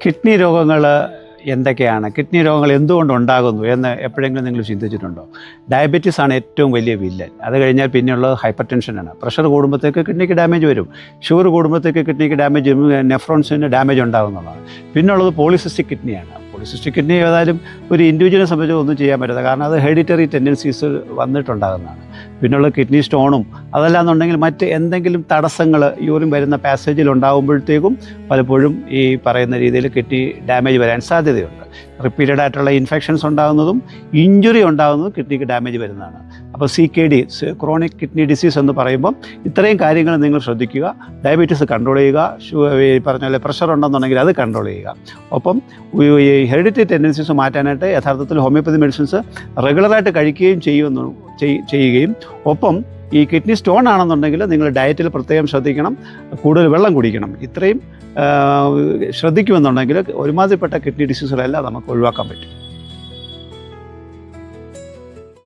Kidney രോഗങ്ങൾ എന്തൊക്കെയാണ്, kidney രോഗങ്ങൾ എന്തുകൊണ്ടുണ്ടാകുന്നു എന്ന് എപ്പോഴെങ്കിലും നിങ്ങൾ ചിന്തിച്ചിട്ടുണ്ടോ? ഡയബറ്റീസ് ആണ് ഏറ്റവും വലിയ വില്ലൻ. അത് കഴിഞ്ഞാൽ പിന്നെയുള്ളത് ഹൈപ്പർ ടെൻഷനാണ്. പ്രഷർ കൂടുമ്പോഴത്തേക്ക് കിഡ്നിക്ക് ഡാമേജ് വരും. ഷുഗർ കൂടുമ്പോഴത്തേക്ക് കിഡ്നിക്ക് ഡാമേജ്, നെഫ്രോൺസിന് ഡാമേജ് ഉണ്ടാകുന്നതാണ്. പിന്നുള്ളത് പോളിസിസ്റ്റിക് കിഡ്നിയാണ്. പോളിസിസ്റ്റിക് കിഡ്നി ഏതായാലും ഒരു ഇൻഡിവിജ്വലിനെ സംബന്ധിച്ച് ഒന്നും ചെയ്യാൻ പറ്റില്ല, കാരണം അത് ഹെറിഡിറ്ററി ടെൻഡൻസീസ് വന്നിട്ടുണ്ടാകുന്നതാണ്. പിന്നുള്ള കിഡ്നി സ്റ്റോണും അതല്ലാന്നുണ്ടെങ്കിൽ മറ്റ് എന്തെങ്കിലും തടസ്സങ്ങൾ യൂറിൻ വരുന്ന പാസേജിൽ ഉണ്ടാകുമ്പോഴത്തേക്കും പലപ്പോഴും ഈ പറയുന്ന രീതിയിൽ കിഡ്നി ഡാമേജ് വരാൻ സാധ്യതയുണ്ട്. റിപ്പീറ്റഡ് ആയിട്ടുള്ള ഇൻഫെക്ഷൻസ് ഉണ്ടാകുന്നതും ഇഞ്ചുറി ഉണ്ടാകുന്നതും കിഡ്നിക്ക് ഡാമേജ് വരുന്നതാണ്. അപ്പോൾ CKD, ക്രോണിക് കിഡ്നി ഡിസീസ് എന്ന് പറയുമ്പം ഇത്രയും കാര്യങ്ങൾ നിങ്ങൾ ശ്രദ്ധിക്കുക. ഡയബറ്റീസ് കൺട്രോൾ ചെയ്യുക, ഈ പറഞ്ഞ പോലെ പ്രഷർ ഉണ്ടെന്നുണ്ടെങ്കിൽ അത് കൺട്രോൾ ചെയ്യുക. ഒപ്പം ഈ ഹെറിഡിറ്ററി ടെൻഡൻസീസ് മാറ്റാനായിട്ട് യഥാർത്ഥത്തിൽ ഹോമിയോപ്പതി മെഡിസിൻസ് റെഗുലറായിട്ട് കഴിക്കുകയും ചെയ്യുകയും ഒപ്പം ഈ കിഡ്നി സ്റ്റോൺ ആണെന്നുണ്ടെങ്കിൽ നിങ്ങൾ ഡയറ്റിൽ പ്രത്യേകം ശ്രദ്ധിക്കണം, കൂടുതൽ വെള്ളം കുടിക്കണം. ഇത്രയും ശ്രദ്ധിക്കുമെന്നുണ്ടെങ്കിൽ ഒരുമാതിരിപ്പെട്ട കിഡ്നി ഡിസീസുകളെല്ലാം നമുക്ക് ഒഴിവാക്കാൻ പറ്റും.